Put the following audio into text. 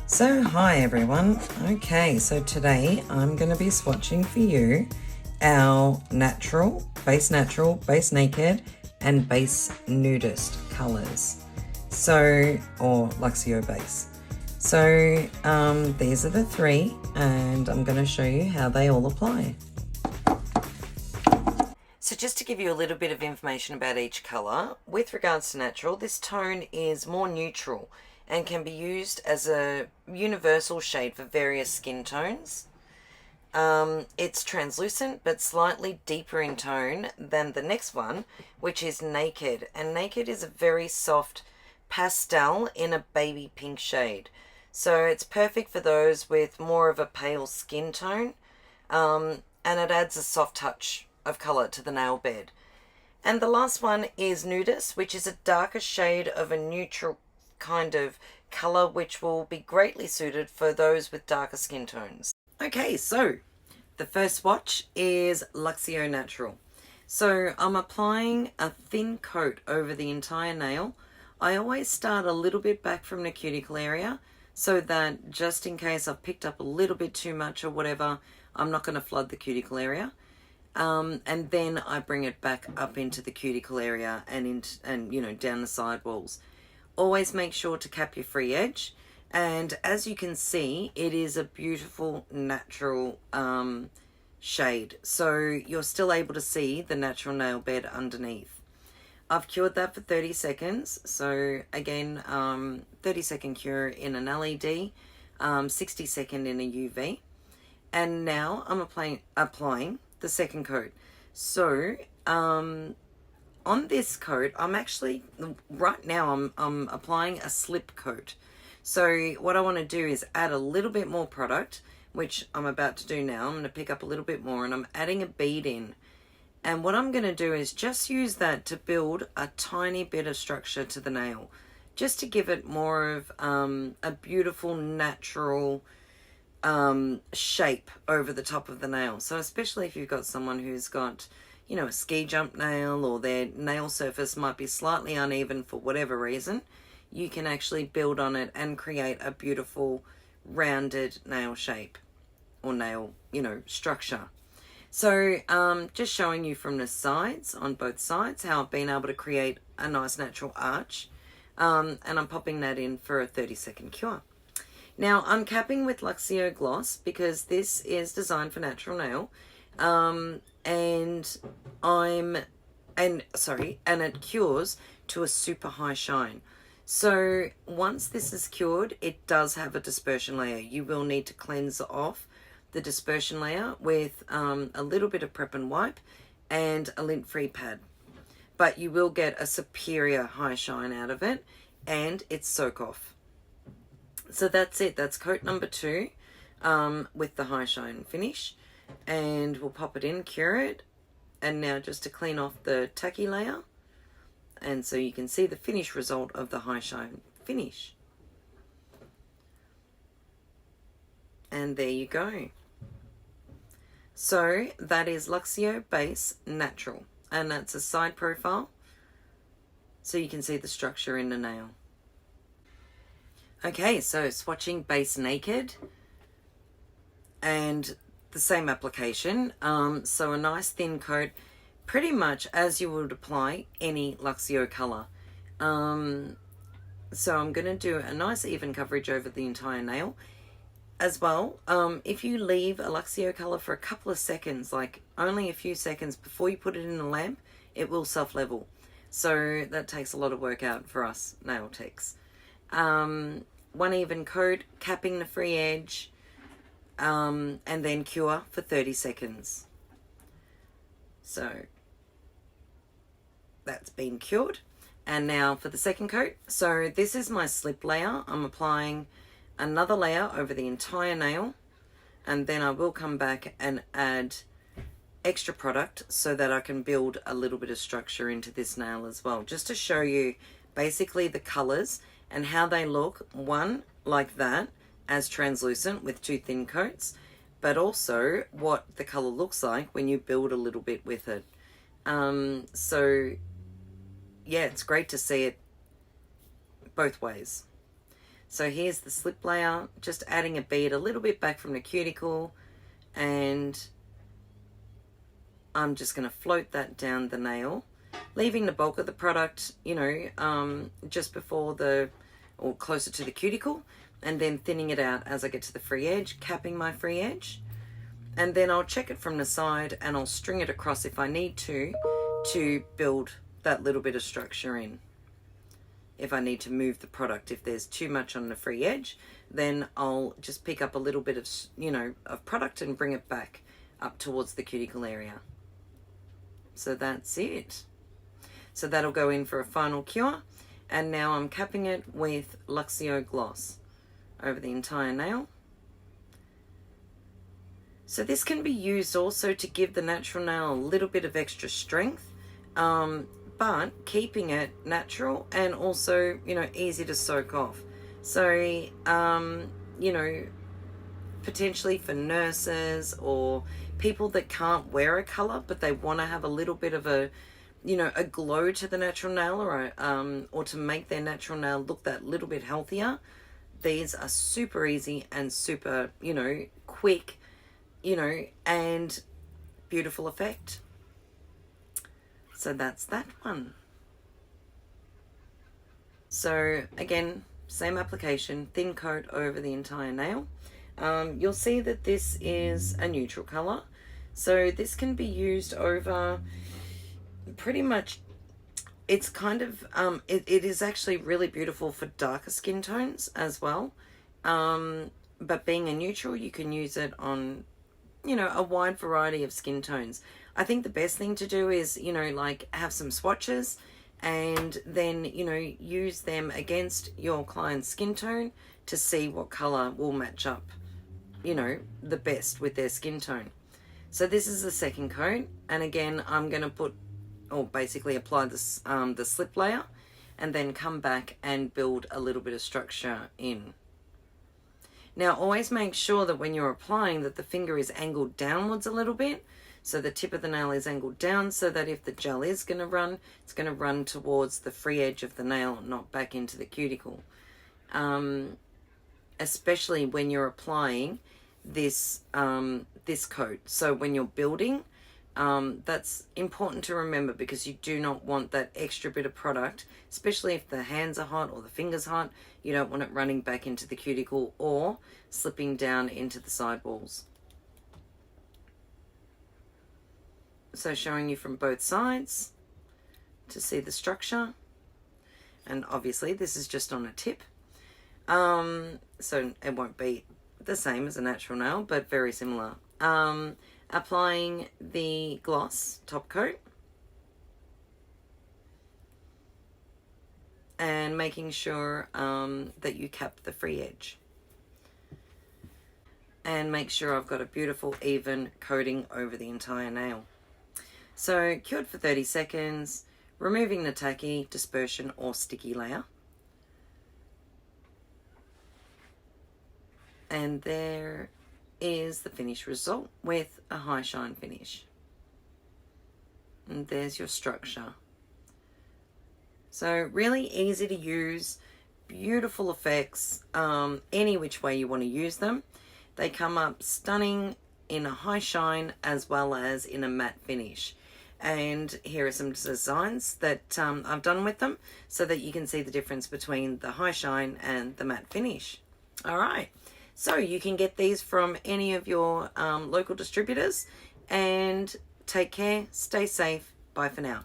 So hi everyone. Okay, so today I'm going to be swatching for you our base natural, base naked and base nudist colors. So, or Luxio base. So these are the three and I'm going to show you how they all apply. So just to give you a little bit of information about each color, with regards to natural, this tone is more neutral and can be used as a universal shade for various skin tones. It's translucent but slightly deeper in tone than the next one, which is naked. And naked is a very soft pastel in a baby pink shade. So it's perfect for those with more of a pale skin tone, and it adds a soft touch of color to the nail bed. And the last one is nudist, which is a darker shade of a neutral kind of color, which will be greatly suited for those with darker skin tones. Okay, so the first swatch is Luxio Natural. So I'm applying a thin coat over the entire nail. I always start a little bit back from the cuticle area so that just in case I've picked up a little bit too much or whatever, I'm not going to flood the cuticle area. And then I bring it back up into the cuticle area and down the side walls. Always make sure to cap your free edge, and as you can see, it is a beautiful natural shade, so you're still able to see the natural nail bed underneath. I've cured that for 30 seconds, so again, 30-second cure in an LED, 60-second in a UV, and now I'm applying the second coat. So on this coat, I'm actually, right now, I'm applying a slip coat. So what I want to do is add a little bit more product, which I'm about to do now. I'm going to pick up a little bit more and I'm adding a bead in. And what I'm going to do is just use that to build a tiny bit of structure to the nail, just to give it more of a beautiful, natural shape over the top of the nail. So especially if you've got someone who's got, a ski jump nail, or their nail surface might be slightly uneven for whatever reason, you can actually build on it and create a beautiful rounded nail shape or nail, structure. So just showing you from the sides, on both sides, how I've been able to create a nice natural arch. And I'm popping that in for a 30-second cure. Now I'm capping with Luxio Gloss because this is designed for natural nail. And it cures to a super high shine. So once this is cured, it does have a dispersion layer. You will need to cleanse off the dispersion layer with a little bit of prep and wipe and a lint-free pad. But you will get a superior high shine out of it, and it's soak off. So that's it. That's coat number 2 with the high shine finish. And we'll pop it in, cure it, and now just to clean off the tacky layer, and so you can see the finished result of the high shine finish. And there you go. So that is Luxio Base Natural, and that's a side profile so you can see the structure in the nail. Okay, so swatching Base Naked, and the same application, so a nice thin coat, pretty much as you would apply any Luxio color. So I'm going to do a nice even coverage over the entire nail. As well, if you leave a Luxio color for a couple of seconds, like only a few seconds before you put it in the lamp, it will self-level. So that takes a lot of work out for us nail techs. One even coat, capping the free edge, and then cure for 30 seconds. So that's been cured. And now for the second coat. So this is my slip layer. I'm applying another layer over the entire nail, and then I will come back and add extra product so that I can build a little bit of structure into this nail as well, just to show you basically the colors and how they look, one like that as translucent with 2 thin coats, but also what the color looks like when you build a little bit with it. So yeah, it's great to see it both ways. So here's the slip layer, just adding a bead a little bit back from the cuticle, and I'm just going to float that down the nail, leaving the bulk of the product, just before or closer to the cuticle, and then thinning it out as I get to the free edge, capping my free edge. And then I'll check it from the side and I'll string it across if I need to build that little bit of structure in. If I need to move the product, if there's too much on the free edge, then I'll just pick up a little bit of, of product and bring it back up towards the cuticle area. So that's it. So that'll go in for a final cure. And now I'm capping it with Luxio Gloss over the entire nail. So this can be used also to give the natural nail a little bit of extra strength, but keeping it natural and also, easy to soak off. So, potentially for nurses or people that can't wear a color, but they want to have a little bit of a glow to the natural nail, or to make their natural nail look that little bit healthier. These are super easy and super, quick, and beautiful effect. So that's that one. So again, same application, thin coat over the entire nail. You'll see that this is a neutral color. So this can be used over pretty much, it's kind of, it is actually really beautiful for darker skin tones as well. But being a neutral, you can use it on, a wide variety of skin tones. I think the best thing to do is, have some swatches and then, use them against your client's skin tone to see what color will match up, the best with their skin tone. So this is the second coat. And again, I'm going to put, or basically apply this, the slip layer, and then come back and build a little bit of structure in. Now always make sure that when you're applying that the finger is angled downwards a little bit. So the tip of the nail is angled down so that if the gel is going to run, it's going to run towards the free edge of the nail, not back into the cuticle. Especially when you're applying this, this coat. So when you're building, that's important to remember, because you do not want that extra bit of product, especially if the hands are hot or the fingers hot. You don't want it running back into the cuticle or slipping down into the sidewalls. So showing you from both sides to see the structure. And obviously this is just on a tip. So it won't be the same as a natural nail, but very similar. Applying the gloss top coat and making sure that you cap the free edge, and make sure I've got a beautiful even coating over the entire nail. So cured for 30 seconds, removing the tacky, dispersion or sticky layer, and there is the finished result with a high shine finish. And there's your structure. So really easy to use, beautiful effects, any which way you want to use them. They come up stunning in a high shine as well as in a matte finish. And here are some designs that I've done with them so that you can see the difference between the high shine and the matte finish. All right. So you can get these from any of your local distributors, and take care, stay safe, bye for now.